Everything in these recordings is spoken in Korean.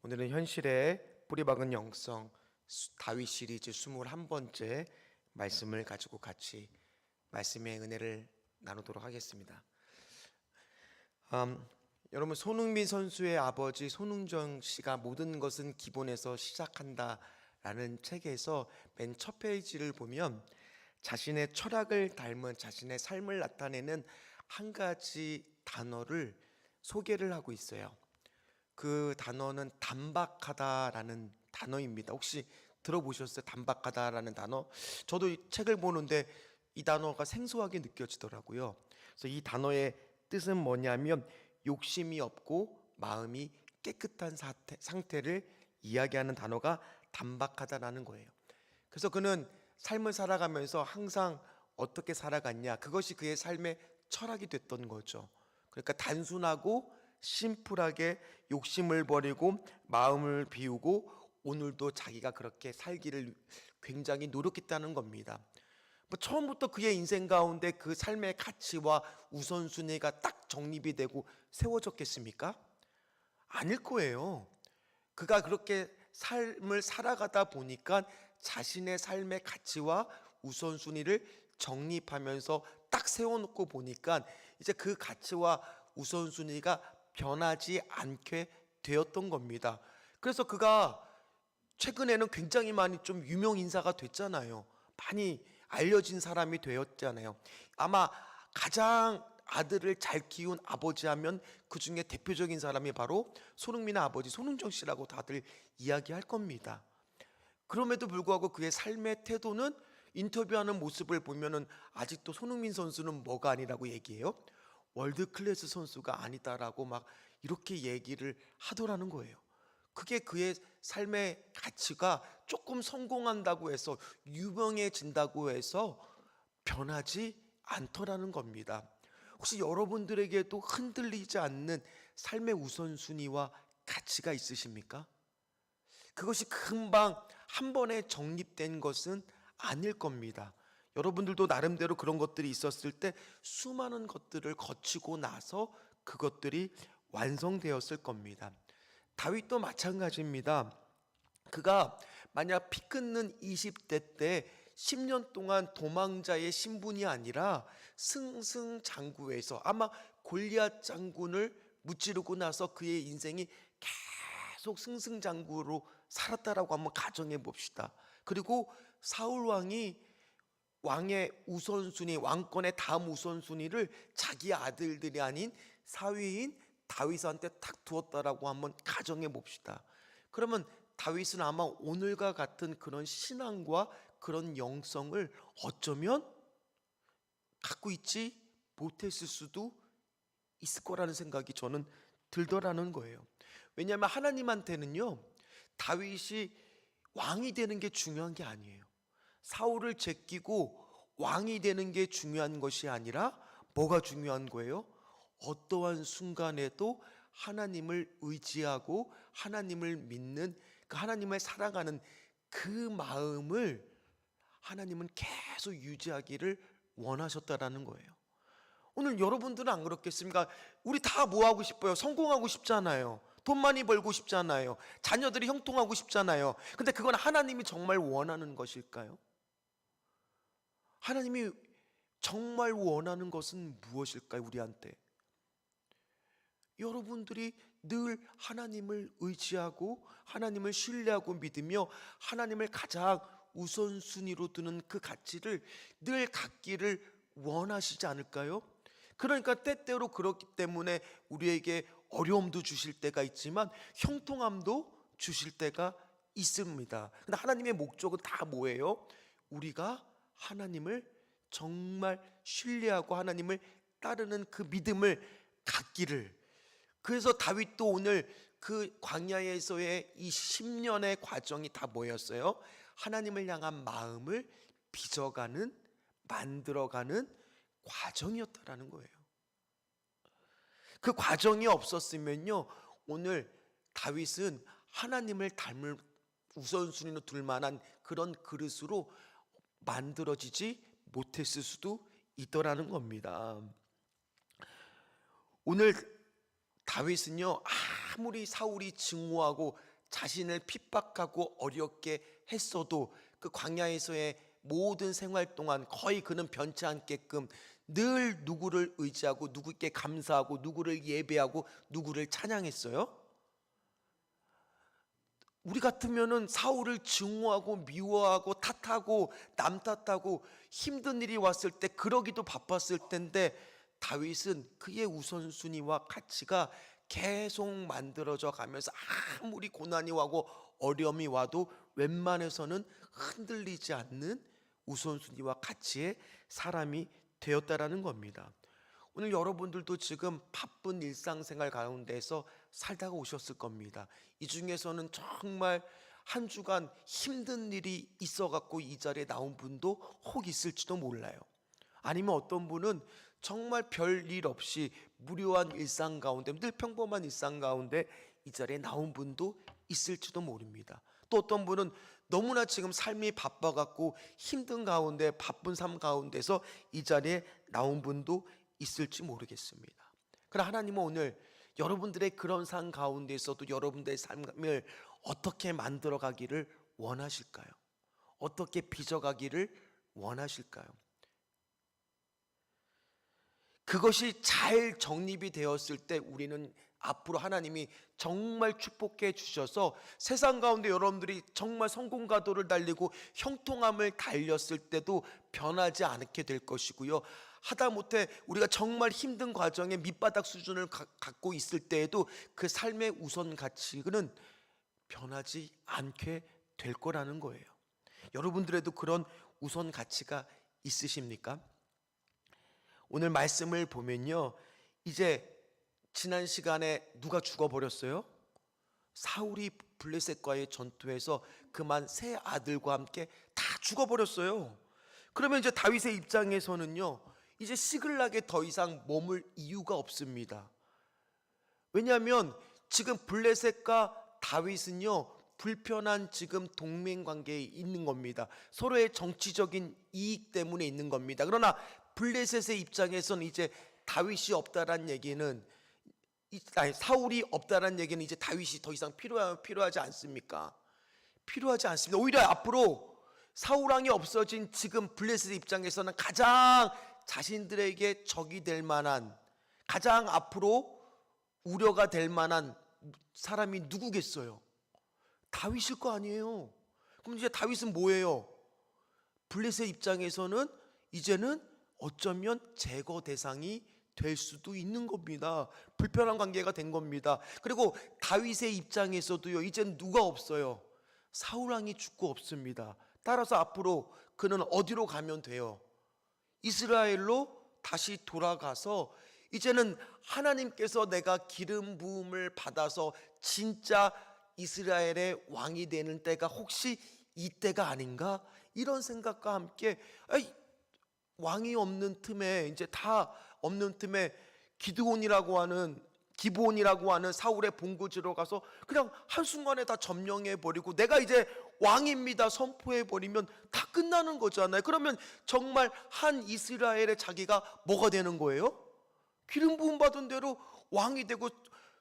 오늘은 현실의 뿌리박은 영성 다윗 시리즈 21번째 말씀을 가지고 같이 말씀의 은혜를 나누도록 하겠습니다. 여러분, 손흥민 선수의 아버지 손흥정 씨가 모든 것은 기본에서 시작한다 라는 책에서 맨 첫 페이지를 보면 자신의 철학을 닮은 자신의 삶을 나타내는 한 가지 단어를 소개를 하고 있어요. 그 단어는 단박하다라는 단어입니다. 혹시 들어보셨어요? 단박하다라는 단어? 저도 이 책을 보는데 이 단어가 생소하게 느껴지더라고요. 그래서 이 단어의 뜻은 뭐냐면 욕심이 없고 마음이 깨끗한 상태를 이야기하는 단어가 단박하다라는 거예요. 그래서 그는 삶을 살아가면서 항상 어떻게 살아갔냐, 그것이 그의 삶의 철학이 됐던 거죠. 그러니까 단순하고 심플하게 욕심을 버리고 마음을 비우고 오늘도 자기가 그렇게 살기를 굉장히 노력했다는 겁니다. 처음부터 그의 인생 가운데 그 삶의 가치와 우선순위가 딱 정립이 되고 세워졌겠습니까? 아닐 거예요. 그가 그렇게 삶을 살아가다 보니까 자신의 삶의 가치와 우선순위를 정립하면서 딱 세워놓고 보니까 이제 그 가치와 우선순위가 변하지 않게 되었던 겁니다. 그래서 그가 최근에는 굉장히 많이 좀 유명 인사가 됐잖아요. 많이 알려진 사람이 되었잖아요. 아마 가장 아들을 잘 키운 아버지 하면 그 중에 대표적인 사람이 바로 손흥민의 아버지 손흥정 씨라고 다들 이야기할 겁니다. 그럼에도 불구하고 그의 삶의 태도는 인터뷰하는 모습을 보면은 아직도 손흥민 선수는 뭐가 아니라고 얘기해요? 월드 클래스 선수가 아니다라고 막 이렇게 얘기를 하더라는 거예요. 그게 그의 삶의 가치가 조금 성공한다고 해서 유명해진다고 해서 변하지 않더라는 겁니다. 혹시 여러분들에게도 흔들리지 않는 삶의 우선순위와 가치가 있으십니까? 그것이 금방 한 번에 정립된 것은 아닐 겁니다. 여러분들도 나름대로 그런 것들이 있었을 때 수많은 것들을 거치고 나서 그것들이 완성되었을 겁니다. 다윗도 마찬가지입니다. 그가 만약 피 끊는 20대 때 10년 동안 도망자의 신분이 아니라 승승장구에서 아마 골리앗 장군을 무찌르고 나서 그의 인생이 계속 승승장구로 살았다라고 한번 가정해 봅시다. 그리고 사울 왕이 왕의 우선순위, 왕권의 다음 우선순위를 자기 아들들이 아닌 사위인 다윗한테 탁 두었다라고 한번 가정해 봅시다. 그러면 다윗은 아마 오늘과 같은 그런 신앙과 그런 영성을 어쩌면 갖고 있지 못했을 수도 있을 거라는 생각이 저는 들더라는 거예요. 왜냐하면 하나님한테는요, 다윗이 왕이 되는 게 중요한 게 아니에요. 사울을 제끼고 왕이 되는 게 중요한 것이 아니라 뭐가 중요한 거예요? 어떠한 순간에도 하나님을 의지하고 하나님을 믿는, 그 하나님을 사랑하는 그 마음을 하나님은 계속 유지하기를 원하셨다라는 거예요. 오늘 여러분들은 안 그렇겠습니까? 우리 다 뭐 하고 싶어요? 성공하고 싶잖아요. 돈 많이 벌고 싶잖아요. 자녀들이 형통하고 싶잖아요. 근데 그건 하나님이 정말 원하는 것일까요? 하나님이 정말 원하는 것은 무엇일까요? 우리한테 여러분들이 늘 하나님을 의지하고 하나님을 신뢰하고 믿으며 하나님을 가장 우선순위로 두는 그 가치를 늘 갖기를 원하시지 않을까요? 그러니까 때때로 그렇기 때문에 우리에게 어려움도 주실 때가 있지만 형통함도 주실 때가 있습니다. 근데 하나님의 목적은 다 뭐예요? 우리가 하나님을 정말 신뢰하고 하나님을 따르는 그 믿음을 갖기를. 그래서 다윗도 오늘 그 광야에서의 이 10년의 과정이 다 뭐였어요? 하나님을 향한 마음을 빚어가는, 만들어가는 과정이었다라는 거예요. 그 과정이 없었으면요, 오늘 다윗은 하나님을 닮을 우선순위로 둘 만한 그런 그릇으로 만들어지지 못했을 수도 있더라는 겁니다. 오늘 다윗은요, 아무리 사울이 증오하고 자신을 핍박하고 어렵게 했어도 그 광야에서의 모든 생활 동안 거의 그는 변치 않게끔 늘 누구를 의지하고 누구께 감사하고 누구를 예배하고 누구를 찬양했어요? 우리 같으면은 사울을 증오하고 미워하고 탓하고 남 탓하고 힘든 일이 왔을 때 그러기도 바빴을 텐데, 다윗은 그의 우선순위와 가치가 계속 만들어져 가면서 아무리 고난이 와고 어려움이 와도 웬만해서는 흔들리지 않는 우선순위와 가치의 사람이 되었다라는 겁니다. 오늘 여러분들도 지금 바쁜 일상생활 가운데서 살다가 오셨을 겁니다. 이 중에서는 정말 한 주간 힘든 일이 있어갖고 이 자리에 나온 분도 혹 있을지도 몰라요. 아니면 어떤 분은 정말 별일 없이 무료한 일상 가운데, 늘 평범한 일상 가운데 이 자리에 나온 분도 있을지도 모릅니다. 또 어떤 분은 너무나 지금 삶이 바빠갖고 힘든 가운데, 바쁜 삶 가운데서 이 자리에 나온 분도 있을지 모르겠습니다. 그러나 하나님은 오늘 여러분들의 그런 삶 가운데서도 여러분들의 삶을 어떻게 만들어 가기를 원하실까요? 어떻게 빚어가기를 원하실까요? 그것이 잘 정립이 되었을 때 우리는 앞으로 하나님이 정말 축복해 주셔서 세상 가운데 여러분들이 정말 성공가도를 달리고 형통함을 달렸을 때도 변하지 않게 될 것이고요. 하다못해 우리가 정말 힘든 과정에 밑바닥 수준을 갖고 있을 때에도 그 삶의 우선 가치는 변하지 않게 될 거라는 거예요. 여러분들에도 그런 우선 가치가 있으십니까? 오늘 말씀을 보면요, 이제 지난 시간에 누가 죽어버렸어요? 사울이 블레셋과의 전투에서 그만 세 아들과 함께 다 죽어버렸어요. 그러면 이제 다윗의 입장에서는요, 이제 시글락에 더 이상 머물 이유가 없습니다. 왜냐하면 지금 블레셋과 다윗은요, 불편한 지금 동맹 관계에 있는 겁니다. 서로의 정치적인 이익 때문에 있는 겁니다. 그러나 블레셋의 입장에서는 이제 다윗이 없다란 얘기는, 사울이 없다란 얘기는 이제 다윗이 더 이상 필요하지 않습니까? 필요하지 않습니다. 오히려 앞으로 사울왕이 없어진 지금 블레셋의 입장에서는 가장 자신들에게 적이 될 만한, 가장 앞으로 우려가 될 만한 사람이 누구겠어요? 다윗일 거 아니에요. 그럼 이제 다윗은 뭐예요? 블레셋 입장에서는 이제는 어쩌면 제거 대상이 될 수도 있는 겁니다. 불편한 관계가 된 겁니다. 그리고 다윗의 입장에서도요, 이젠 누가 없어요? 사울왕이 죽고 없습니다. 따라서 앞으로 그는 어디로 가면 돼요? 이스라엘로 다시 돌아가서 이제는 하나님께서 내가 기름 부음을 받아서 진짜 이스라엘의 왕이 되는 때가 혹시 이때가 아닌가? 이런 생각과 함께 왕이 없는 틈에, 이제 다 없는 틈에 기브온이라고 하는 사울의 본거지로 가서 그냥 한순간에 다 점령해버리고 내가 이제 왕입니다 선포해버리면 다 끝나는 거잖아요. 그러면 정말 한 이스라엘의 자기가 뭐가 되는 거예요? 기름 부음 받은 대로 왕이 되고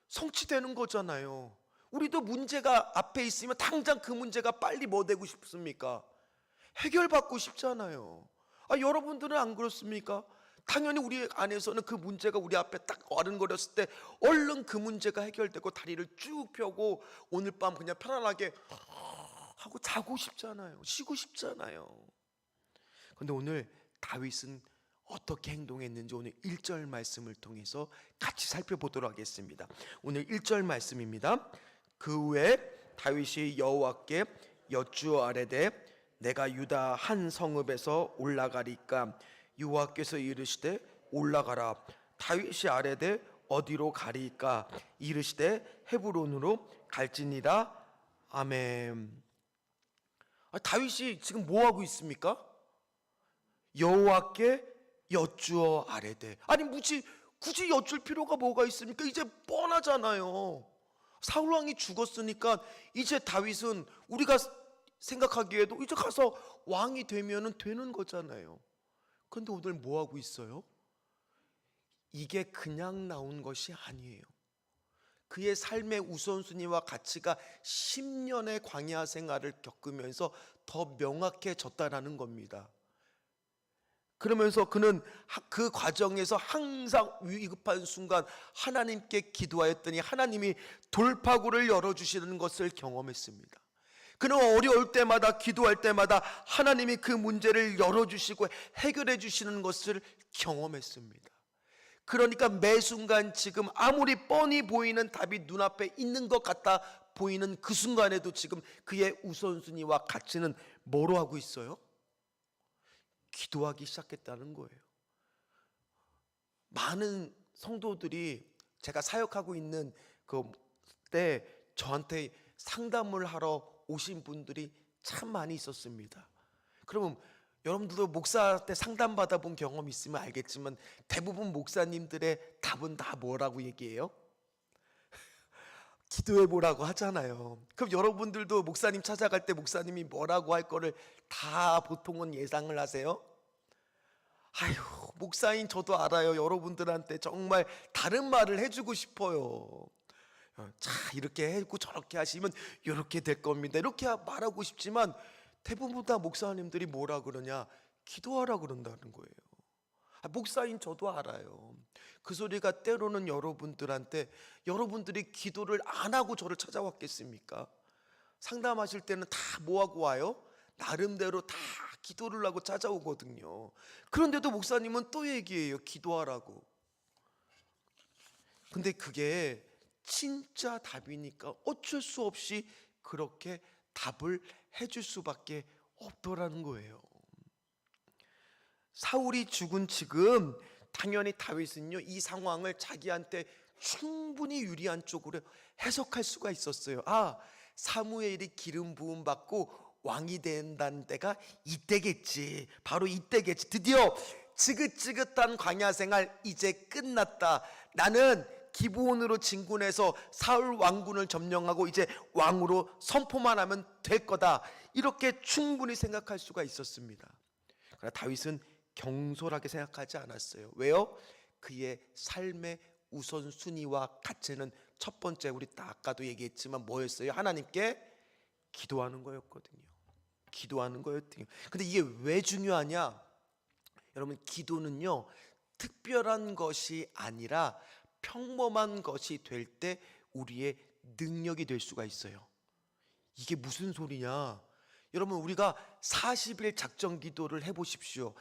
성취되는 거잖아요. 우리도 문제가 앞에 있으면 당장 그 문제가 빨리 뭐 되고 싶습니까? 해결받고 싶잖아요. 여러분들은 안 그렇습니까? 당연히 우리 안에서는 그 문제가 우리 앞에 딱 어른거렸을 때 얼른 그 문제가 해결되고 다리를 쭉 펴고 오늘 밤 그냥 편안하게 하고 자고 싶잖아요. 쉬고 싶잖아요. 그런데 오늘 다윗은 어떻게 행동했는지 오늘 1절 말씀을 통해서 같이 살펴보도록 하겠습니다. 오늘 1절 말씀입니다. 그 후에 다윗이 여호와께 여쭈어 아뢰되 내가 유다 한 성읍에서 올라가리까 여호와께서 이르시되 올라가라. 다윗이 아뢰되 어디로 가리까? 이르시되 헤브론으로 갈지니라. 아멘. 다윗이 지금 뭐 하고 있습니까? 여호와께 여쭈어 아뢰되. 아니 굳이 여쭐 필요가 뭐가 있습니까? 이제 뻔하잖아요. 사울 왕이 죽었으니까 이제 다윗은 우리가 생각하기에도 이제 가서 왕이 되면은 되는 거잖아요. 그런데 오늘 뭐 하고 있어요? 이게 그냥 나온 것이 아니에요. 그의 삶의 우선순위와 가치가 10년의 광야 생활을 겪으면서 더 명확해졌다라는 겁니다. 그러면서 그는 그 과정에서 항상 위급한 순간 하나님께 기도하였더니 하나님이 돌파구를 열어주시는 것을 경험했습니다. 그는 어려울 때마다 기도할 때마다 하나님이 그 문제를 열어주시고 해결해 주시는 것을 경험했습니다. 그러니까 매 순간 지금 아무리 뻔히 보이는 답이 눈앞에 있는 것 같다 보이는 그 순간에도 지금 그의 우선순위와 가치는 뭐로 하고 있어요? 기도하기 시작했다는 거예요. 많은 성도들이 제가 사역하고 있는 그때 저한테 상담을 하러 오신 분들이 참 많이 있었습니다. 그러면 여러분들도 목사 때 상담 받아본 경험 있으면 알겠지만 대부분 목사님들의 답은 다 뭐라고 얘기해요? 기도해 보라고 하잖아요. 그럼 여러분들도 목사님 찾아갈 때 목사님이 뭐라고 할 거를 다 보통은 예상을 하세요? 아휴, 목사인 저도 알아요. 여러분들한테 정말 다른 말을 해주고 싶어요. 자, 이렇게 했고 저렇게 하시면 이렇게 될 겁니다. 이렇게 말하고 싶지만 대부분 다 목사님들이 뭐라 그러냐? 기도하라 그런다는 거예요. 목사인 저도 알아요. 그 소리가 때로는 여러분들한테 여러분들이 기도를 안 하고 저를 찾아왔겠습니까? 상담하실 때는 다 뭐하고 와요? 나름대로 다 기도를 하고 찾아오거든요. 그런데도 목사님은 또 얘기해요. 기도하라고. 근데 그게 진짜 답이니까 어쩔 수 없이 그렇게 답을 해줄 수밖에 없더라는 거예요. 사울이 죽은 지금 당연히 다윗은요 이 상황을 자기한테 충분히 유리한 쪽으로 해석할 수가 있었어요. 아, 사무엘이 기름 부음 받고 왕이 된다는 때가 이때겠지. 바로 이때겠지. 드디어 지긋지긋한 광야 생활 이제 끝났다. 나는 기브온으로 진군해서 사울 왕군을 점령하고 이제 왕으로 선포만 하면 될 거다. 이렇게 충분히 생각할 수가 있었습니다. 그러나 다윗은 경솔하게 생각하지 않았어요. 왜요? 그의 삶의 우선순위와 가치는 첫 번째 우리 아까도 얘기했지만 뭐였어요? 하나님께 기도하는 거였거든요. 기도하는 거였거든요. 근데 이게 왜 중요하냐? 여러분, 기도는요 특별한 것이 아니라 평범한 것이 될 때 우리의 능력이 될 수가 있어요. 이게 무슨 소리냐? 여러분, 우리가 40일 작정 기도를 해보십시오.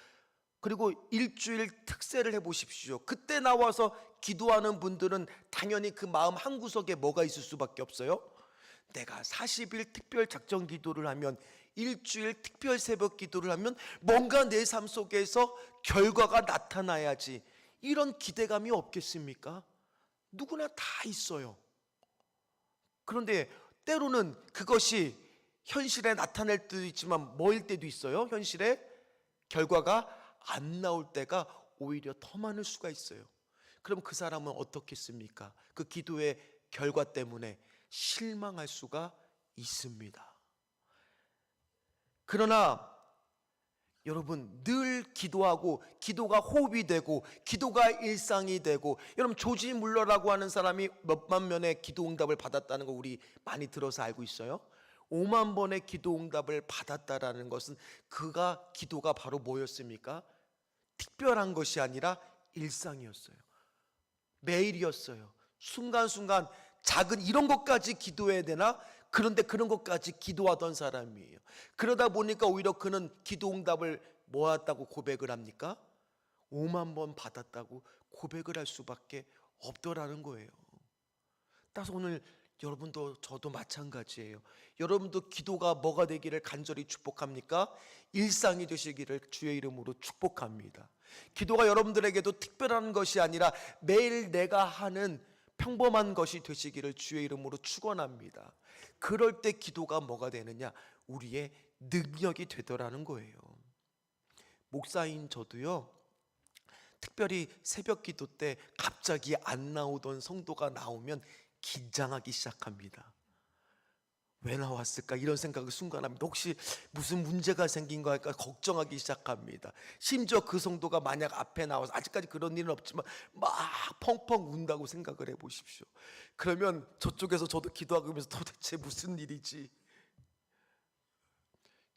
그리고 일주일 특세를 해보십시오. 그때 나와서 기도하는 분들은 당연히 그 마음 한구석에 뭐가 있을 수밖에 없어요. 내가 40일 특별 작정 기도를 하면, 일주일 특별 새벽 기도를 하면 뭔가 내 삶 속에서 결과가 나타나야지, 이런 기대감이 없겠습니까? 누구나 다 있어요. 그런데 때로는 그것이 현실에 나타날 때도 있지만 뭐일 때도 있어요. 현실에 결과가 안 나올 때가 오히려 더 많을 수가 있어요. 그럼 그 사람은 어떻겠습니까? 그 기도의 결과 때문에 실망할 수가 있습니다. 그러나 여러분, 늘 기도하고 기도가 호흡이 되고 기도가 일상이 되고, 여러분 조지 물러라고 하는 사람이 몇만 명의 기도 응답을 받았다는 거 우리 많이 들어서 알고 있어요. 5만 번의 기도 응답을 받았다라는 것은 그가 기도가 바로 뭐였습니까? 특별한 것이 아니라 일상이었어요. 매일이었어요. 순간순간 작은 이런 것까지 기도해야 되나? 그런데 그런 것까지 기도하던 사람이에요. 그러다 보니까 오히려 그는 기도 응답을 모았다고 고백을 합니까? 5만 번 받았다고 고백을 할 수밖에 없더라는 거예요. 따라서 오늘 여러분도 저도 마찬가지예요. 여러분도 기도가 뭐가 되기를 간절히 축복합니까? 일상이 되시기를 주의 이름으로 축복합니다. 기도가 여러분들에게도 특별한 것이 아니라 매일 내가 하는 평범한 것이 되시기를 주의 이름으로 축원합니다. 그럴 때 기도가 뭐가 되느냐? 우리의 능력이 되더라는 거예요. 목사인 저도요, 특별히 새벽 기도 때 갑자기 안 나오던 성도가 나오면 긴장하기 시작합니다. 왜 나왔을까 이런 생각을 순간합니다. 혹시 무슨 문제가 생긴 거 할까 걱정하기 시작합니다. 심지어 그 성도가 만약 앞에 나와서, 아직까지 그런 일은 없지만 막 펑펑 운다고 생각을 해보십시오. 그러면 저쪽에서 저도 기도하면서 도대체 무슨 일이지?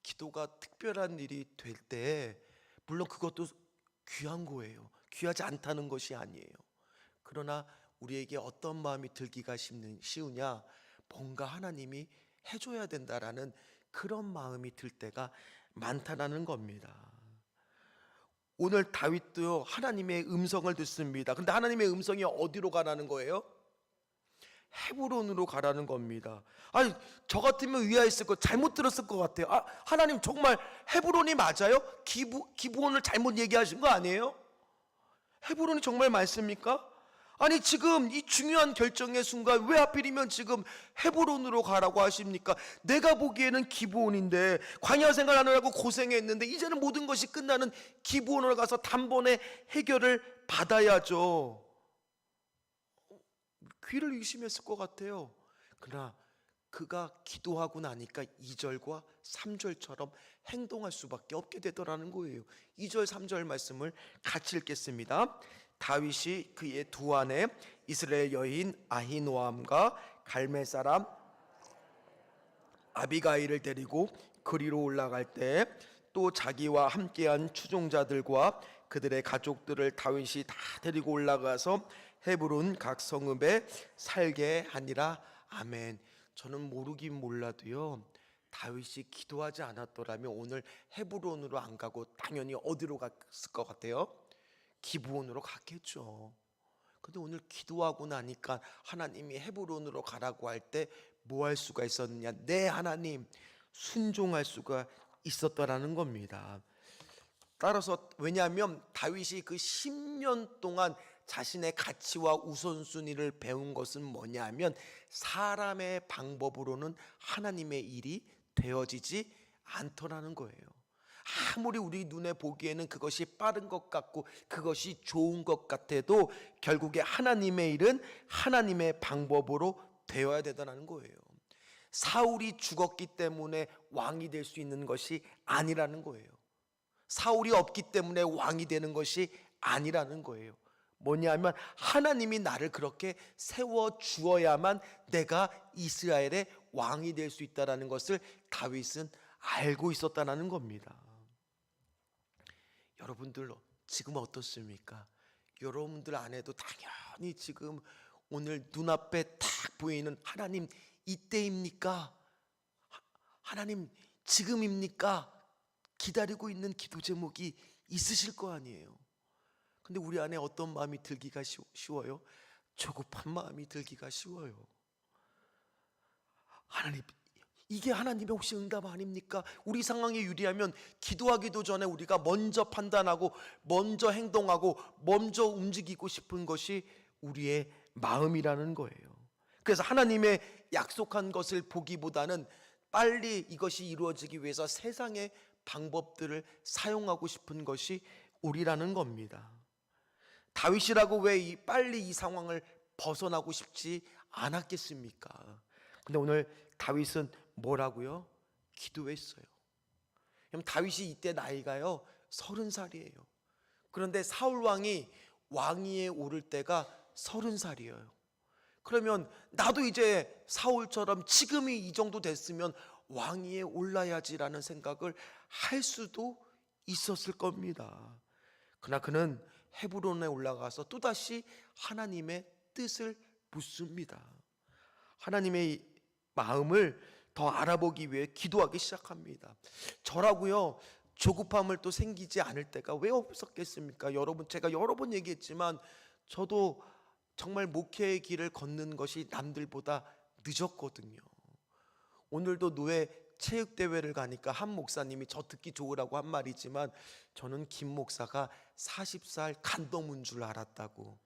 기도가 특별한 일이 될 때 물론 그것도 귀한 거예요. 귀하지 않다는 것이 아니에요. 그러나 우리에게 어떤 마음이 들기가 쉬우냐? 뭔가 하나님이 해줘야 된다라는 그런 마음이 들 때가 많다라는 겁니다. 오늘 다윗도요, 하나님의 음성을 듣습니다. 근데 하나님의 음성이 어디로 가라는 거예요? 헤브론으로 가라는 겁니다. 아니, 저 같으면 의아했을 거, 잘못 들었을 것 같아요. 아, 하나님 정말 헤브론이 맞아요? 기브온을 잘못 얘기하신 거 아니에요? 헤브론이 정말 맞습니까? 아니, 지금 이 중요한 결정의 순간 왜 하필이면 지금 헤브론으로 가라고 하십니까? 내가 보기에는 기브온인데, 광야 생활하느라고 고생했는데 이제는 모든 것이 끝나는 기브온으로 가서 단번에 해결을 받아야죠. 귀를 의심했을 것 같아요. 그러나 그가 기도하고 나니까 2절과 3절처럼 행동할 수밖에 없게 되더라는 거예요. 2절 3절 말씀을 같이 읽겠습니다. 다윗이 그의 두 아내 이스라엘 여인 아히노암과 갈멜 사람 아비가일을 데리고 그리로 올라갈 때 또 자기와 함께한 추종자들과 그들의 가족들을 다윗이 다 데리고 올라가서 헤브론 각 성읍에 살게 하니라. 아멘. 저는 모르긴 몰라도요, 다윗이 기도하지 않았더라면 오늘 헤브론으로 안 가고 당연히 어디로 갔을 것 같아요? 기브온으로 갔겠죠. 근데 오늘 기도하고 나니까 하나님이 헤브론으로 가라고 할 때 뭐 할 수가 있었느냐? 네, 하나님, 순종할 수가 있었더라는 겁니다. 따라서 왜냐하면 다윗이 그 10년 동안 자신의 가치와 우선순위를 배운 것은 뭐냐면 사람의 방법으로는 하나님의 일이 되어지지 않더라는 거예요. 아무리 우리 눈에 보기에는 그것이 빠른 것 같고 그것이 좋은 것 같아도 결국에 하나님의 일은 하나님의 방법으로 되어야 되더라는 거예요. 사울이 죽었기 때문에 왕이 될 수 있는 것이 아니라는 거예요. 사울이 없기 때문에 왕이 되는 것이 아니라는 거예요. 뭐냐면 하나님이 나를 그렇게 세워 주어야만 내가 이스라엘의 왕이 될 수 있다라는 것을 다윗은 알고 있었다는 겁니다. 여러분들 지금 어떻습니까? 여러분들 안에도 당연히 지금 오늘 눈앞에 딱 보이는 하나님 이때입니까? 하나님 지금입니까? 기다리고 있는 기도 제목이 있으실 거 아니에요. 근데 우리 안에 어떤 마음이 들기가 쉬워요? 조급한 마음이 들기가 쉬워요. 하나님, 이게 하나님의 혹시 응답 아닙니까? 우리 상황에 유리하면 기도하기도 전에 우리가 먼저 판단하고 먼저 행동하고 먼저 움직이고 싶은 것이 우리의 마음이라는 거예요. 그래서 하나님의 약속한 것을 보기보다는 빨리 이것이 이루어지기 위해서 세상의 방법들을 사용하고 싶은 것이 우리라는 겁니다. 다윗이라고 왜 빨리 이 상황을 벗어나고 싶지 않았겠습니까? 근데 오늘 다윗은 뭐라고요? 기도했어요. 그럼 다윗이 이때 나이가요 30살이에요. 그런데 사울 왕이 왕위에 오를 때가 30살이에요. 그러면 나도 이제 사울처럼 지금이 이 정도 됐으면 왕위에 올라야지라는 생각을 할 수도 있었을 겁니다. 그러나 그는 헤브론에 올라가서 또다시 하나님의 뜻을 묻습니다. 하나님의 마음을 더 알아보기 위해 기도하기 시작합니다. 저라고요 조급함을 또 생기지 않을 때가 왜 없었겠습니까? 여러분, 제가 여러 번 얘기했지만 저도 정말 목회의 길을 걷는 것이 남들보다 늦었거든요. 오늘도 노예 체육대회를 가니까 한 목사님이 저 듣기 좋으라고 한 말이지만 저는 김 목사가 40살 간더문 줄 알았다고.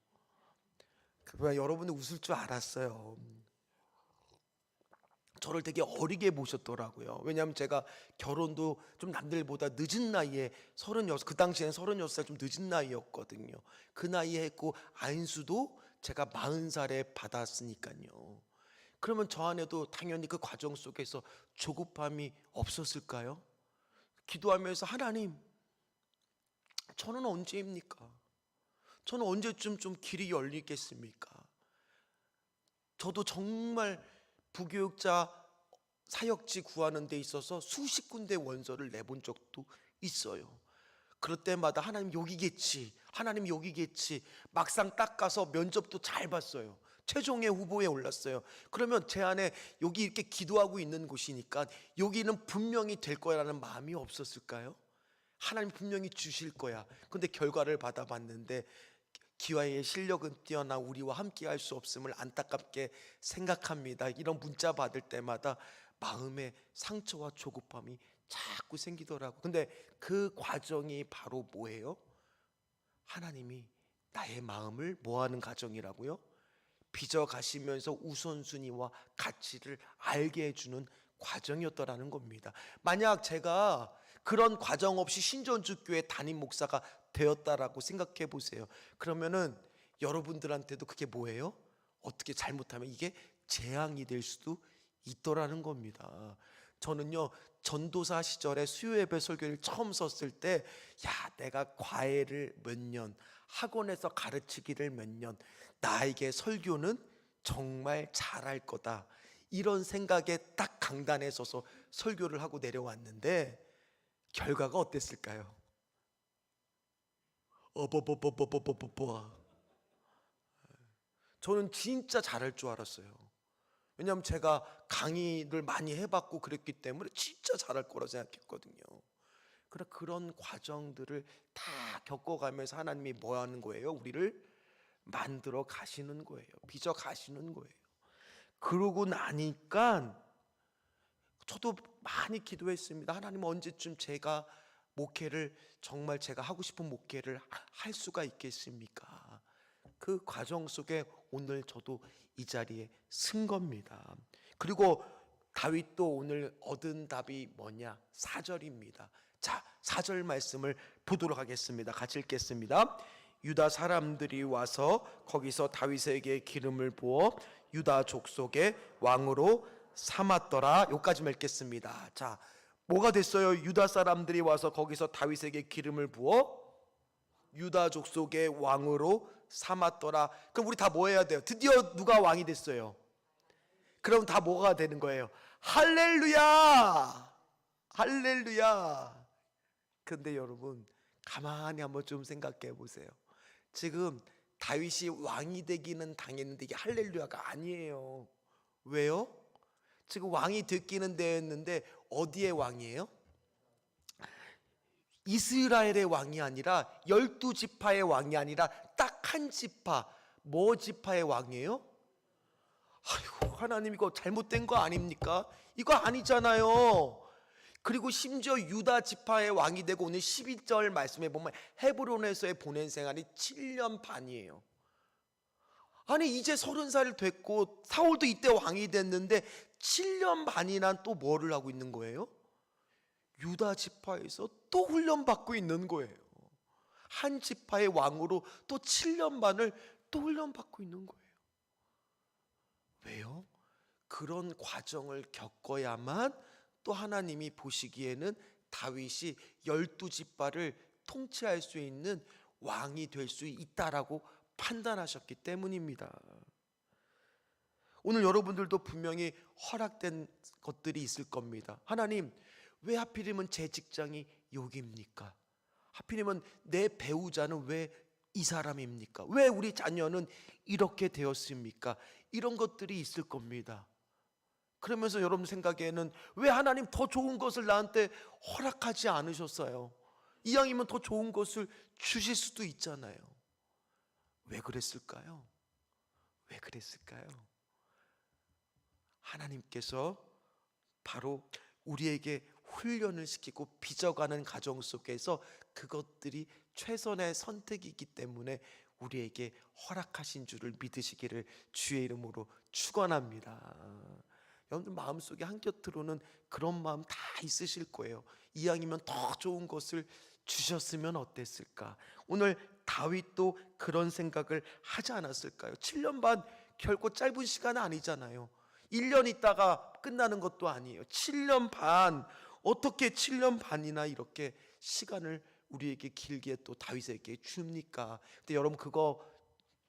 여러분이 웃을 줄 알았어요. 저를 되게 어리게 보셨더라고요. 왜냐하면 제가 결혼도 좀 남들보다 늦은 나이에 36, 그 당시엔 36살 좀 늦은 나이였거든요. 그 나이에 했고 안수도 제가 40살에 받았으니까요. 그러면 저 안에도 당연히 그 과정 속에서 조급함이 없었을까요? 기도하면서 하나님, 저는 언제입니까? 저는 언제쯤 좀 길이 열리겠습니까? 저도 정말 부교육자 사역지 구하는 데 있어서 수십 군데 원서를 내본 적도 있어요. 그럴 때마다 하나님 여기겠지, 하나님 여기겠지. 막상 딱 가서 면접도 잘 봤어요. 최종의 후보에 올랐어요. 그러면 제 안에 여기 이렇게 기도하고 있는 곳이니까 여기는 분명히 될 거라는 마음이 없었을까요? 하나님 분명히 주실 거야. 근데 결과를 받아봤는데 기와의 실력은 뛰어나 우리와 함께 할 수 없음을 안타깝게 생각합니다. 이런 문자 받을 때마다 마음에 상처와 조급함이 자꾸 생기더라고. 근데 그 과정이 바로 뭐예요? 하나님이 나의 마음을 뭐하는 과정이라고요? 빚어 가시면서 우선순위와 가치를 알게 해주는 과정이었더라는 겁니다. 만약 제가 그런 과정 없이 신전주교회 담임 목사가 되었다라고 생각해 보세요. 그러면은 여러분들한테도 그게 뭐예요? 어떻게 잘못하면 이게 재앙이 될 수도 있더라는 겁니다. 저는요, 전도사 시절에 수요예배 설교를 처음 썼을 때, 야, 내가 과외를 몇 년, 학원에서 가르치기를 몇 년, 나에게 설교는 정말 잘할 거다, 이런 생각에 딱 강단에 서서 설교를 하고 내려왔는데 결과가 어땠을까요? 저는 진짜 잘할 줄 알았어요. 왜냐하면 제가 강의를 많이 해봤고 그랬기 때문에 진짜 잘할 거라고 생각했거든요. 그런 과정들을 다 겪어가면서 하나님이 뭐 하는 거예요? 우리를 만들어 가시는 거예요. 빚어 가시는 거예요. 그러고 나니까 저도 많이 기도했습니다. 하나님, 언제쯤 제가 목회를, 정말 제가 하고 싶은 목회를 할 수가 있겠습니까? 그 과정 속에 오늘 저도 이 자리에 쓴 겁니다. 그리고 다윗도 오늘 얻은 답이 뭐냐? 4절입니다. 자, 4절 말씀을 보도록 하겠습니다. 같이 읽겠습니다. 유다 사람들이 와서 거기서 다윗에게 기름을 부어 유다 족속의 왕으로 삼았더라. 여기까지 읽겠습니다. 자, 뭐가 됐어요? 유다 사람들이 와서 거기서 다윗에게 기름을 부어 유다 족속의 왕으로 삼았더라. 그럼 우리 다 뭐 해야 돼요? 드디어 누가 왕이 됐어요? 그럼 다 뭐가 되는 거예요? 할렐루야! 할렐루야! 근데 여러분, 가만히 한번 좀 생각해 보세요. 지금 다윗이 왕이 되기는 당했는데 이게 할렐루야가 아니에요. 왜요? 지금 왕이 듣기는 되었는데 어디의 왕이에요? 이스라엘의 왕이 아니라 12지파의 왕이 아니라 딱 한 지파, 뭐 지파의 왕이에요? 아이고, 하나님 이거 잘못된 거 아닙니까? 이거 아니잖아요. 그리고 심지어 유다 지파의 왕이 되고 오늘 12절 말씀에 보면 헤브론에서의 보낸 생활이 7년 반이에요. 아니 이제 30살 됐고 사울도 이때 왕이 됐는데 7년 반이나 또 뭐를 하고 있는 거예요? 유다 지파에서 또 훈련받고 있는 거예요. 한 지파의 왕으로 또 7년 반을 또 훈련받고 있는 거예요. 왜요? 그런 과정을 겪어야만 또 하나님이 보시기에는 다윗이 12지파를 통치할 수 있는 왕이 될 수 있다라고 판단하셨기 때문입니다. 오늘 여러분들도 분명히 허락된 것들이 있을 겁니다. 하나님, 왜 하필이면 제 직장이 여기입니까? 하필이면 내 배우자는 왜 이 사람입니까? 왜 우리 자녀는 이렇게 되었습니까? 이런 것들이 있을 겁니다. 그러면서 여러분 생각에는 왜 하나님 더 좋은 것을 나한테 허락하지 않으셨어요? 이왕이면 더 좋은 것을 주실 수도 있잖아요. 왜 그랬을까요? 왜 그랬을까요? 하나님께서 바로 우리에게 훈련을 시키고 빚어가는 과정 속에서 그것들이 최선의 선택이기 때문에 우리에게 허락하신 줄을 믿으시기를 주의 이름으로 축원합니다. 여러분들 마음속에 한곁으로는 그런 마음 다 있으실 거예요. 이왕이면 더 좋은 것을 주셨으면 어땠을까? 오늘 다윗도 그런 생각을 하지 않았을까요? 7년 반 결코 짧은 시간은 아니잖아요. 1년 있다가 끝나는 것도 아니에요. 7년 반. 어떻게 7년 반이나 이렇게 시간을 우리에게 길게 또 다윗에게 줍니까? 근데 여러분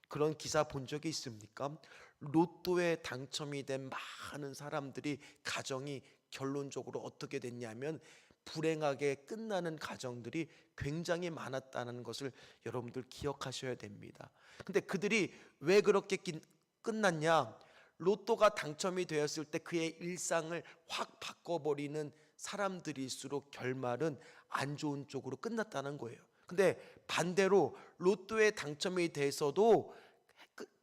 그런 기사 본 적이 있습니까? 로또에 당첨이 된 많은 사람들이 가정이 결론적으로 어떻게 됐냐면 불행하게 끝나는 가정들이 굉장히 많았다는 것을 여러분들 기억하셔야 됩니다. 근데 그들이 왜 그렇게 끝났냐? 로또가 당첨이 되었을 때 그의 일상을 확 바꿔버리는 사람들일수록 결말은 안 좋은 쪽으로 끝났다는 거예요. 근데 반대로 로또에 당첨이 돼서도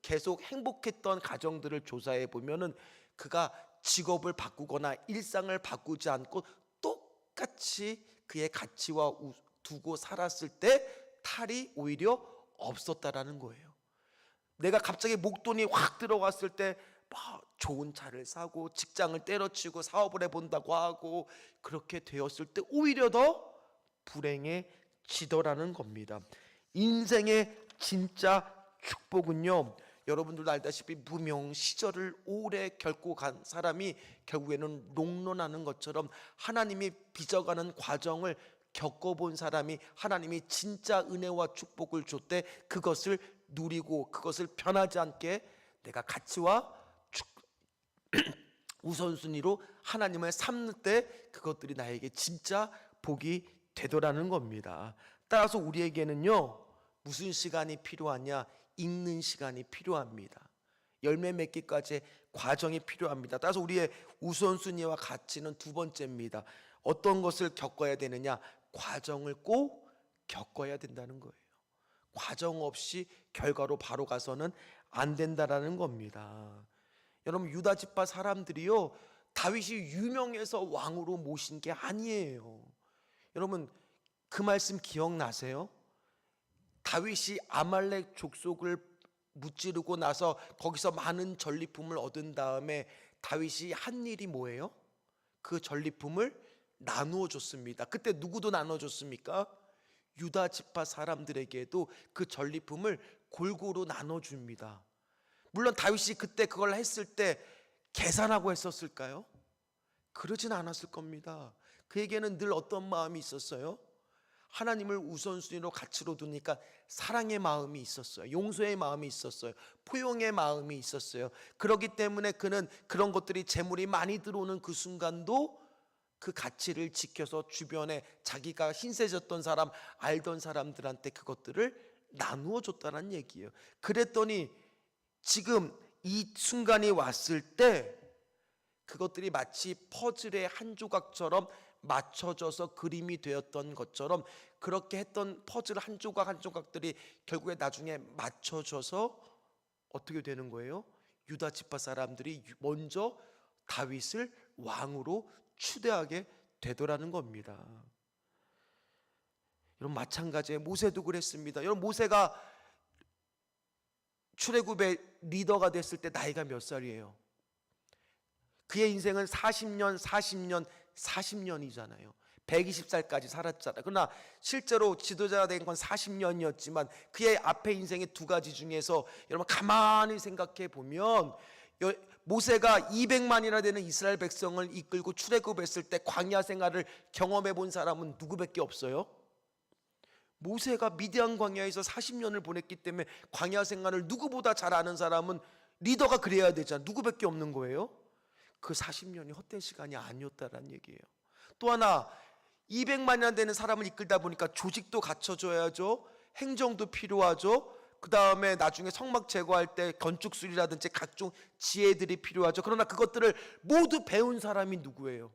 계속 행복했던 가정들을 조사해 보면은 그가 직업을 바꾸거나 일상을 바꾸지 않고 똑같이 그의 가치와 두고 살았을 때 탈이 오히려 없었다라는 거예요. 내가 갑자기 목돈이 확 들어갔을 때 좋은 차를 사고 직장을 때려치고 사업을 해본다고 하고 그렇게 되었을 때 오히려 더 불행해지더라는 겁니다. 인생의 진짜 축복은요, 여러분들도 알다시피 무명 시절을 오래 겪고 간 사람이 결국에는 롱런하는 것처럼 하나님이 빚어가는 과정을 겪어본 사람이 하나님이 진짜 은혜와 축복을 줬대 그것을 누리고 그것을 변하지 않게 내가 가치와 우선순위로 하나님을 삼는 때 그것들이 나에게 진짜 복이 되더라는 겁니다. 따라서 우리에게는요, 무슨 시간이 필요하냐? 읽는 시간이 필요합니다. 열매 맺기까지의 과정이 필요합니다. 따라서 우리의 우선순위와 가치는 두 번째입니다. 어떤 것을 겪어야 되느냐? 과정을 꼭 겪어야 된다는 거예요. 과정 없이 결과로 바로 가서는 안 된다라는 겁니다. 여러분, 유다 지파 사람들이요, 다윗이 유명해서 왕으로 모신 게 아니에요. 여러분, 그 말씀 기억나세요? 다윗이 아말렉 족속을 무찌르고 나서 거기서 많은 전리품을 얻은 다음에 다윗이 한 일이 뭐예요? 그 전리품을 나누어 줬습니다. 그때 누구도 나눠 줬습니까? 유다 지파 사람들에게도 그 전리품을 골고루 나눠 줍니다. 물론 다윗이 그때 그걸 했을 때 계산하고 했었을까요? 그러진 않았을 겁니다. 그에게는 늘 어떤 마음이 있었어요? 하나님을 우선순위로 가치로 두니까 사랑의 마음이 있었어요. 용서의 마음이 있었어요. 포용의 마음이 있었어요. 그렇기 때문에 그는 그런 것들이 재물이 많이 들어오는 그 순간도 그 가치를 지켜서 주변에 자기가 신세졌던 사람, 알던 사람들한테 그것들을 나누어 줬다는 얘기예요. 그랬더니 지금 이 순간이 왔을 때 그것들이 마치 퍼즐의 한 조각처럼 맞춰져서 그림이 되었던 것처럼 그렇게 했던 퍼즐 한 조각 한 조각들이 결국에 나중에 맞춰져서 어떻게 되는 거예요? 유다 지파 사람들이 먼저 다윗을 왕으로 추대하게 되더라는 겁니다. 여러분, 마찬가지에 모세도 그랬습니다. 여러분, 모세가 출애굽의 리더가 됐을 때 나이가 몇 살이에요? 그의 인생은 40년이잖아요. 120살까지 살았잖아요. 그러나 실제로 지도자가 된 건 40년이었지만 그의 앞에 인생의 두 가지 중에서 여러분 가만히 생각해 보면 모세가 200만이나 되는 이스라엘 백성을 이끌고 출애굽했을 때 광야 생활을 경험해 본 사람은 누구밖에 없어요? 모세가 미디안 광야에서 40년을 보냈기 때문에 광야 생활을 누구보다 잘 아는 사람은 리더가 그래야 되잖아. 누구밖에 없는 거예요? 그 40년이 헛된 시간이 아니었다라는 얘기예요. 또 하나, 200만이나 되는 사람을 이끌다 보니까 조직도 갖춰줘야죠. 행정도 필요하죠. 그 다음에 나중에 성막 제거할 때 건축술이라든지 각종 지혜들이 필요하죠. 그러나 그것들을 모두 배운 사람이 누구예요?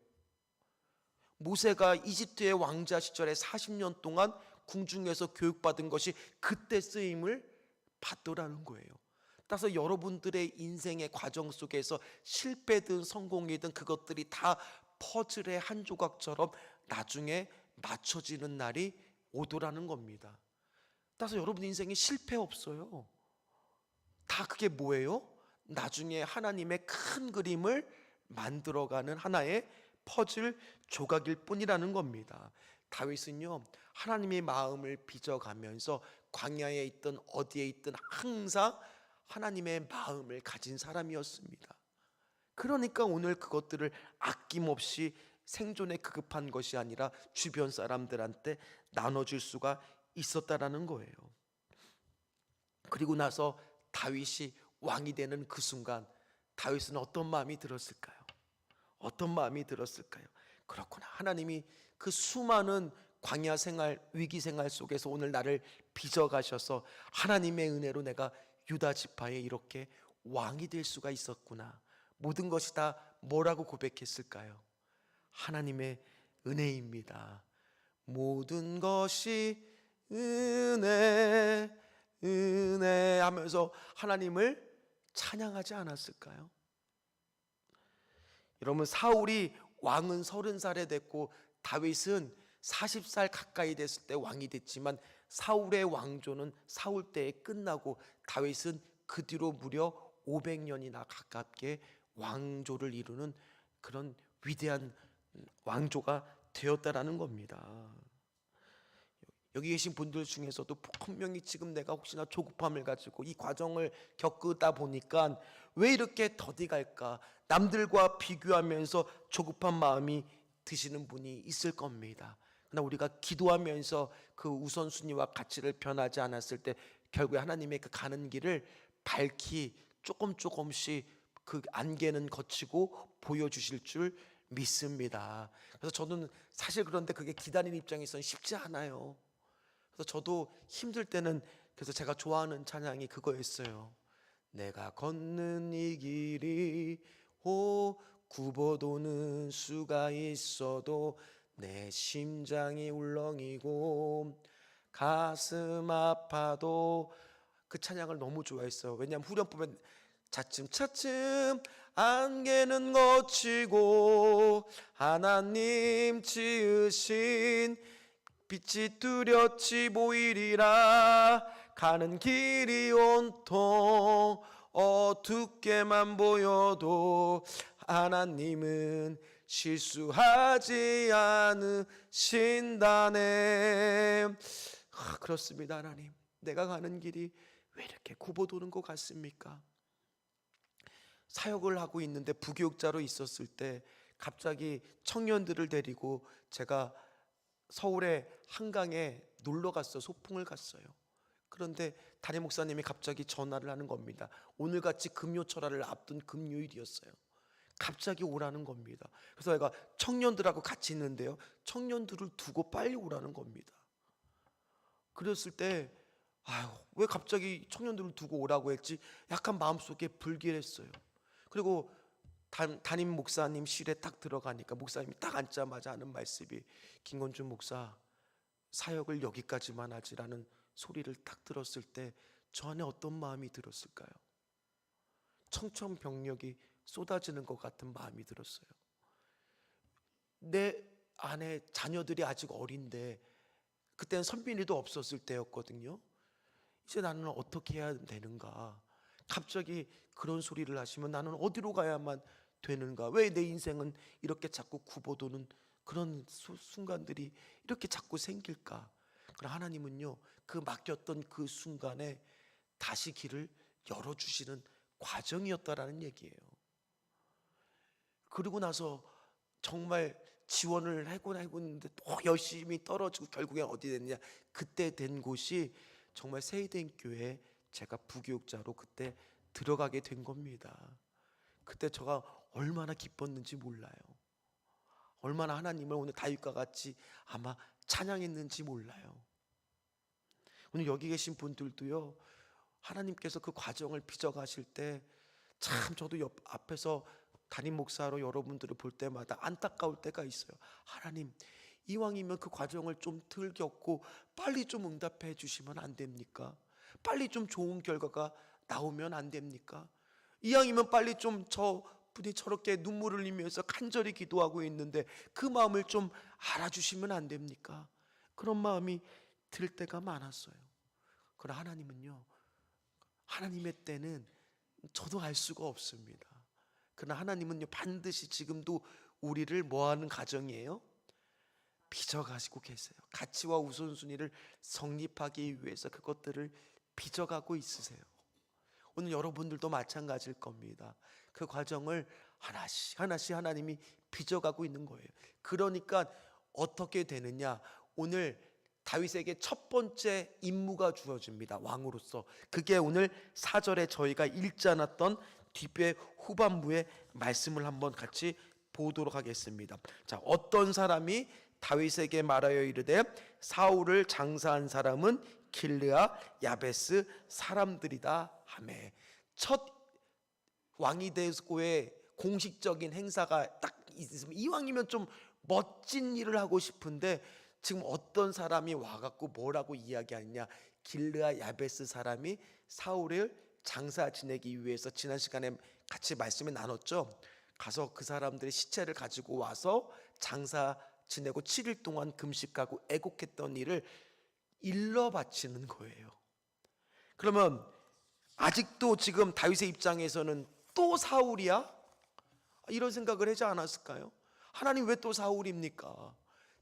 모세가 이집트의 왕자 시절에 40년 동안 궁중에서 교육받은 것이 그때 쓰임을 받더라는 거예요. 따라서 여러분들의 인생의 과정 속에서 실패든 성공이든 그것들이 다 퍼즐의 한 조각처럼 나중에 맞춰지는 날이 오더라는 겁니다. 따라서 여러분 인생에 실패 없어요. 다 그게 뭐예요? 나중에 하나님의 큰 그림을 만들어가는 하나의 퍼즐 조각일 뿐이라는 겁니다. 다윗은요, 하나님의 마음을 빚어가면서 광야에 있든 어디에 있든 항상 하나님의 마음을 가진 사람이었습니다. 그러니까 오늘 그것들을 아낌없이 생존에 급급한 것이 아니라 주변 사람들한테 나눠줄 수가 있었다라는 거예요. 그리고 나서 다윗이 왕이 되는 그 순간 다윗은 어떤 마음이 들었을까요? 어떤 마음이 들었을까요? 그렇구나. 하나님이 그 수많은 광야 생활, 위기 생활 속에서 오늘 나를 빚어가셔서 하나님의 은혜로 내가 유다 지파에 이렇게 왕이 될 수가 있었구나. 모든 것이 다 뭐라고 고백했을까요? 하나님의 은혜입니다. 모든 것이 은혜, 은혜 하면서 하나님을 찬양하지 않았을까요? 여러분, 사울이 왕은 30살에 됐고 다윗은 40살 가까이 됐을 때 왕이 됐지만 사울의 왕조는 사울 때에 끝나고 다윗은 그 뒤로 무려 500년이나 가깝게 왕조를 이루는 그런 위대한 왕조가 되었다라는 겁니다. 여기 계신 분들 중에서도 분명히 지금 내가 혹시나 조급함을 가지고 이 과정을 겪다 보니까 왜 이렇게 더디갈까, 남들과 비교하면서 조급한 마음이 드시는 분이 있을 겁니다. 그러나 우리가 기도하면서 그 우선순위와 가치를 변하지 않았을 때 결국에 하나님의 그 가는 길을 밝히 조금씩 그 안개는 거치고 보여주실 줄 믿습니다. 그래서 저는 사실 그런데 그게 기다리는 입장에서는 쉽지 않아요. 그래서 저도 힘들 때는 그래서 제가 좋아하는 찬양이 그거였어요. 내가 걷는 이 길이 굽어도는 수가 있어도 내 심장이 울렁이고 가슴 아파도, 그 찬양을 너무 좋아했어요. 왜냐하면 후렴부분 차츰차츰 안개는 거치고 하나님 지으신 빛이 뚜렷이 보이리라. 가는 길이 온통 어둡게만 보여도 하나님은 실수하지 않으신다네. 그렇습니다. 하나님, 내가 가는 길이 왜 이렇게 굽어도는 것 같습니까? 사역을 하고 있는데 부교육자로 있었을 때 갑자기 청년들을 데리고 제가 서울의 한강에 놀러 갔어요. 소풍을 갔어요. 그런데 담임 목사님이 갑자기 전화를 하는 겁니다. 오늘같이 금요철화를 앞둔 금요일이었어요. 갑자기 오라는 겁니다. 그래서 내가 청년들하고 같이 있는데요, 청년들을 두고 빨리 오라는 겁니다. 그랬을 때 왜 갑자기 청년들을 두고 오라고 했지? 약간 마음속에 불길했어요. 그리고 담임 목사님 실에 딱 들어가니까 목사님이 딱 앉자마자 하는 말씀이, 김건준 목사, 사역을 여기까지만 하지라는 소리를 딱 들었을 때 저 안에 어떤 마음이 들었을까요? 청천벽력이 쏟아지는 것 같은 마음이 들었어요. 내 안에 자녀들이 아직 어린데, 그때는 선빈이도 없었을 때였거든요. 이제 나는 어떻게 해야 되는가? 갑자기 그런 소리를 하시면 나는 어디로 가야만 되는가? 왜 내 인생은 이렇게 자꾸 굽어도는 그런 순간들이 이렇게 자꾸 생길까? 그러나 하나님은요, 그 맡겼던 그 순간에 다시 길을 열어주시는 과정이었다라는 얘기예요. 그리고 나서 정말 지원을 하고 있는데 또 열심히 떨어지고 결국에 어디 됐냐? 그때 된 곳이 정말 세이den교회, 제가 부교육자로 그때 들어가게 된 겁니다. 그때 제가 얼마나 기뻤는지 몰라요. 얼마나 하나님을 오늘 다윗과 같이 아마 찬양했는지 몰라요. 오늘 여기 계신 분들도요, 하나님께서 그 과정을 빚어가실 때 참 저도 앞에서 담임 목사로 여러분들을 볼 때마다 안타까울 때가 있어요. 하나님, 이왕이면 그 과정을 좀 덜 겪고 빨리 좀 응답해 주시면 안 됩니까? 빨리 좀 좋은 결과가 나오면 안 됩니까? 이왕이면 빨리 좀 저 분이 저렇게 눈물을 흘리면서 간절히 기도하고 있는데 그 마음을 좀 알아주시면 안 됩니까? 그런 마음이 들 때가 많았어요. 그러나 하나님은요, 하나님의 때는 저도 알 수가 없습니다. 그러나 하나님은요, 반드시 지금도 우리를 뭐하는 가정이에요? 빚어가시고 계세요. 가치와 우선순위를 성립하기 위해서 그것들을 빚어가고 있으세요. 오늘 여러분들도 마찬가지일 겁니다. 그 과정을 하나씩 하나씩 하나님이 빚어가고 있는 거예요. 그러니까 어떻게 되느냐? 오늘 다윗에게 첫 번째 임무가 주어집니다. 왕으로서. 그게 오늘 4절에 저희가 읽지 않았던 뒷배 후반부의 말씀을 한번 같이 보도록 하겠습니다. 자, 어떤 사람이 다윗에게 말하여 이르되 사울을 장사한 사람은 길르아 야베스 사람들이다 하매. 첫 왕이 되고의 공식적인 행사가 딱 있으면, 이왕이면 좀 멋진 일을 하고 싶은데 지금 어떤 사람이 와갖고 뭐라고 이야기하느냐? 길르아 야베스 사람이 사울을 장사 지내기 위해서 지난 시간에 같이 말씀을 나눴죠. 가서 그 사람들의 시체를 가지고 와서 장사 지내고 7일 동안 금식하고 애곡했던 일을 일러 바치는 거예요. 그러면 아직도 지금 다윗의 입장에서는 또 사울이야? 이런 생각을 하지 않았을까요? 하나님 왜 또 사울입니까?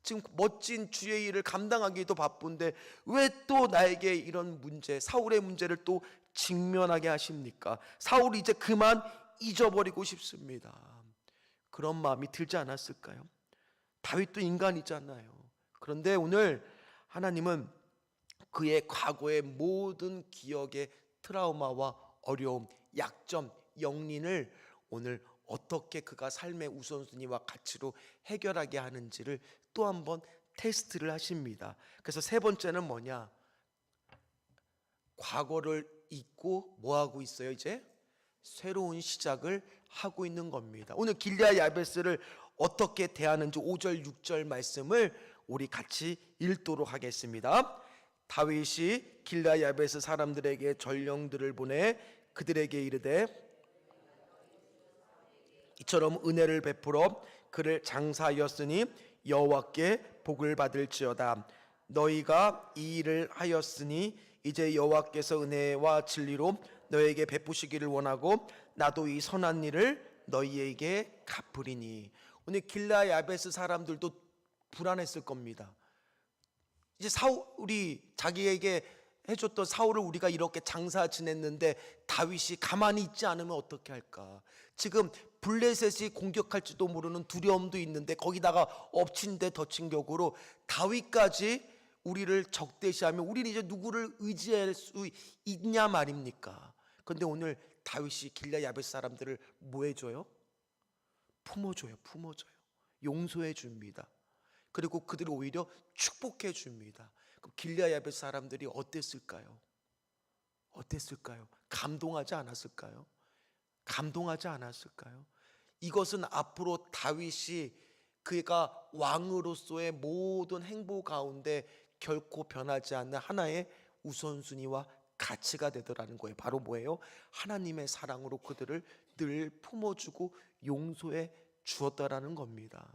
지금 멋진 주의 일을 감당하기도 바쁜데 왜 또 나에게 이런 문제, 사울의 문제를 또 직면하게 하십니까? 사울이 이제 그만 잊어버리고 싶습니다. 그런 마음이 들지 않았을까요? 다윗도 인간이잖아요. 그런데 오늘 하나님은 그의 과거의 모든 기억의 트라우마와 어려움, 약점, 영린을 오늘 어떻게 그가 삶의 우선순위와 가치로 해결하게 하는지를 또 한번 테스트를 하십니다. 그래서 세 번째는 뭐냐? 과거를 잊고 뭐 하고 있어요? 이제 새로운 시작을 하고 있는 겁니다. 오늘 길르아 야베스를 어떻게 대하는지 5절 6절 말씀을 우리 같이 읽도록 하겠습니다. 다윗이 길르아 야베스 사람들에게 전령들을 보내 그들에게 이르되 이처럼 은혜를 베풀어 그를 장사하였으니 여호와께 복을 받을지어다. 너희가 이 일을 하였으니 이제 여호와께서 은혜와 진리로 너에게 베푸시기를 원하고 나도 이 선한 일을 너희에게 갚으리니. 오늘 길르아 야베스 사람들도 불안했을 겁니다. 이제 사울이 자기에게 해줬던 사울을 우리가 이렇게 장사 지냈는데 다윗이 가만히 있지 않으면 어떻게 할까? 지금 블레셋이 공격할지도 모르는 두려움도 있는데 거기다가 엎친 데 덮친 격으로 다윗까지 우리를 적대시하면 우리는 이제 누구를 의지할 수 있냐 말입니까? 그런데 오늘 다윗이 길르아 야베스 사람들을 뭐 해줘요? 품어줘요. 용서해 줍니다. 그리고 그들을 오히려 축복해 줍니다. 그럼 길르아 야베스 사람들이 어땠을까요? 감동하지 않았을까요? 이것은 앞으로 다윗이 그가 왕으로서의 모든 행보 가운데 결코 변하지 않는 하나의 우선순위와 가치가 되더라는 거예요. 바로 뭐예요? 하나님의 사랑으로 그들을 늘 품어주고 용서해 주었다라는 겁니다.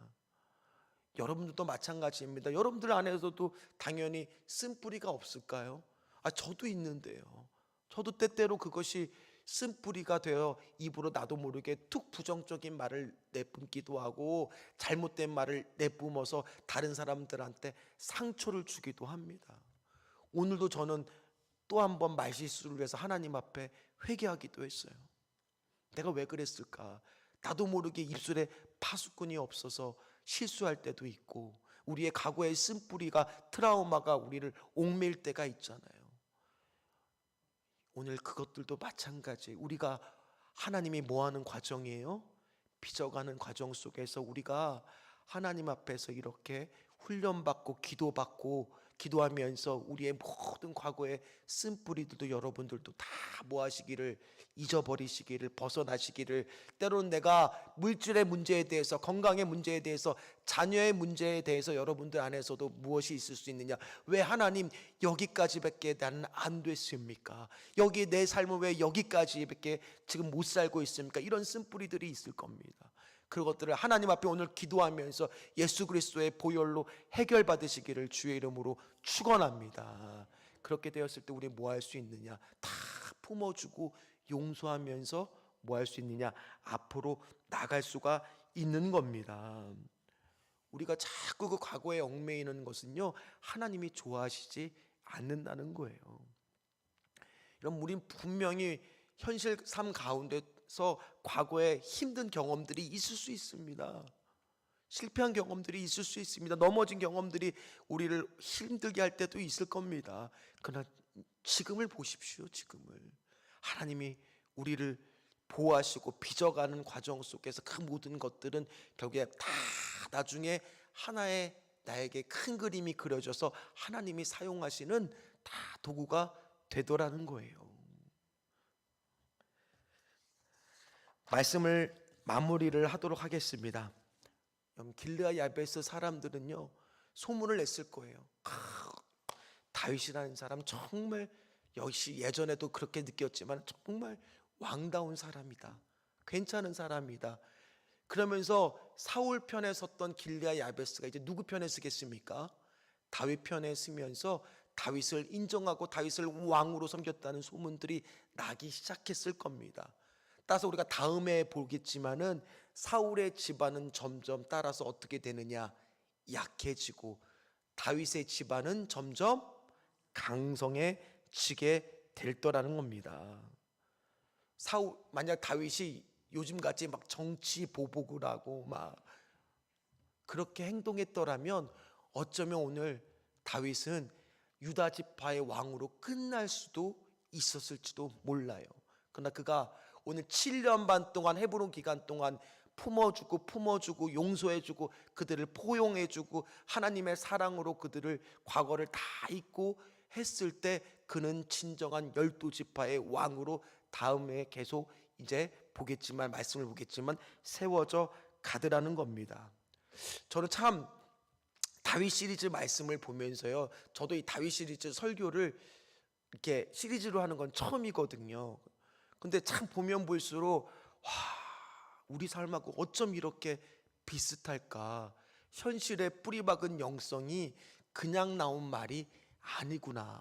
여러분들도 마찬가지입니다. 여러분들 안에서도 당연히 쓴뿌리가 없을까요? 저도 있는데요. 저도 때때로 그것이 쓴뿌리가 되어 입으로 나도 모르게 툭 부정적인 말을 내뿜기도 하고 잘못된 말을 내뿜어서 다른 사람들한테 상처를 주기도 합니다. 오늘도 저는 또 한 번 말실수를 해서 하나님 앞에 회개하기도 했어요. 내가 왜 그랬을까? 나도 모르게 입술에 파수꾼이 없어서 실수할 때도 있고 우리의 과거의 쓴뿌리가 트라우마가 우리를 옥매일 때가 있잖아요. 오늘 그것들도 마찬가지. 우리가 하나님이 뭐하는 과정이에요? 빚어가는 과정 속에서 우리가 하나님 앞에서 이렇게 훈련받고 기도하면서 우리의 모든 과거의 쓴뿌리들도 여러분들도 다 뭐하시기를, 잊어버리시기를, 벗어나시기를. 때로는 내가 물질의 문제에 대해서, 건강의 문제에 대해서, 자녀의 문제에 대해서 여러분들 안에서도 무엇이 있을 수 있느냐? 왜 하나님 여기까지밖에 나는 안 됐습니까? 여기 내 삶은 왜 여기까지밖에 지금 못 살고 있습니까? 이런 쓴뿌리들이 있을 겁니다. 그것들을 하나님 앞에 오늘 기도하면서 예수 그리스도의 보혈로 해결받으시기를 주의 이름으로 축원합니다. 그렇게 되었을 때 우리 뭐 할 수 있느냐? 다 품어주고 용서하면서 뭐 할 수 있느냐? 앞으로 나갈 수가 있는 겁니다. 우리가 자꾸 그 과거에 얽매이는 것은요, 하나님이 좋아하시지 않는다는 거예요. 여러분, 우린 분명히 현실 삶 가운데 과거에 힘든 경험들이 있을 수 있습니다. 실패한 경험들이 있을 수 있습니다. 넘어진 경험들이 우리를 힘들게 할 때도 있을 겁니다. 그러나 지금을 보십시오. 지금을 하나님이 우리를 보호하시고 빚어가는 과정 속에서 그 모든 것들은 결국에 다 나중에 하나의 나에게 큰 그림이 그려져서 하나님이 사용하시는 다 도구가 되더라는 거예요. 말씀을 마무리를 하도록 하겠습니다. 길르앗 야베스 사람들은요 소문을 냈을 거예요. 다윗이라는 사람 정말 역시 예전에도 그렇게 느꼈지만 정말 왕다운 사람이다. 괜찮은 사람이다. 그러면서 사울 편에 섰던 길르앗 야베스가 이제 누구 편에 서겠습니까? 다윗 편에 서면서 다윗을 인정하고 다윗을 왕으로 섬겼다는 소문들이 나기 시작했을 겁니다. 따라서 우리가 다음에 보겠지만은 사울의 집안은 점점 따라서 어떻게 되느냐? 약해지고 다윗의 집안은 점점 강성해지게 될 거라는 겁니다. 만약 다윗이 요즘같이 막 정치 보복을 하고 막 그렇게 행동했더라면 어쩌면 오늘 다윗은 유다 지파의 왕으로 끝날 수도 있었을지도 몰라요. 그러나 그가 오늘 7년 반 동안 헤브론 기간 동안 품어주고 용서해주고 그들을 포용해주고 하나님의 사랑으로 그들을 과거를 다 잊고 했을 때 그는 진정한 12지파의 왕으로 다음에 계속 이제 말씀을 보겠지만 세워져 가더라는 겁니다. 저는 참 다윗 시리즈 말씀을 보면서요, 저도 이 다윗 시리즈 설교를 이렇게 시리즈로 하는 건 처음이거든요. 근데 참 보면 볼수록 우리 삶하고 어쩜 이렇게 비슷할까? 현실의 뿌리박은 영성이 그냥 나온 말이 아니구나.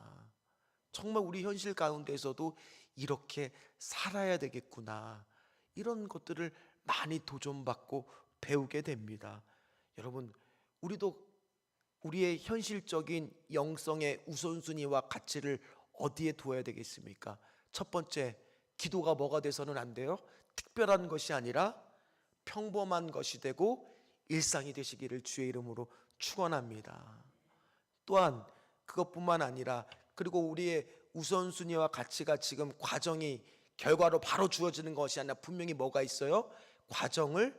정말 우리 현실 가운데서도 이렇게 살아야 되겠구나. 이런 것들을 많이 도전받고 배우게 됩니다. 여러분, 우리도 우리의 현실적인 영성의 우선순위와 가치를 어디에 두어야 되겠습니까? 첫 번째, 기도가 뭐가 돼서는 안 돼요? 특별한 것이 아니라 평범한 것이 되고 일상이 되시기를 주의 이름으로 축원합니다. 또한 그것뿐만 아니라 그리고 우리의 우선순위와 가치가 지금 과정이 결과로 바로 주어지는 것이 아니라 분명히 뭐가 있어요? 과정을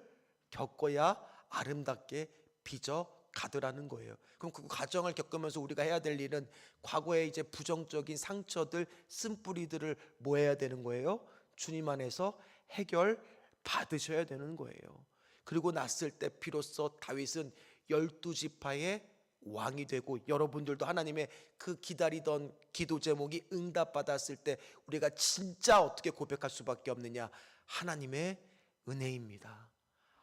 겪어야 아름답게 빚어 가더라는 거예요. 그럼 그 과정을 겪으면서 우리가 해야 될 일은 과거의 이제 부정적인 상처들, 쓴뿌리들을 뭐 해야 되는 거예요? 주님 안에서 해결 받으셔야 되는 거예요. 그리고 났을 때 비로소 다윗은 12지파의 왕이 되고 여러분들도 하나님의 그 기다리던 기도 제목이 응답받았을 때 우리가 진짜 어떻게 고백할 수밖에 없느냐? 하나님의 은혜입니다.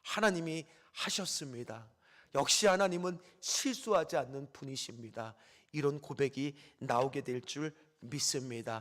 하나님이 하셨습니다. 역시 하나님은 실수하지 않는 분이십니다. 이런 고백이 나오게 될 줄 믿습니다.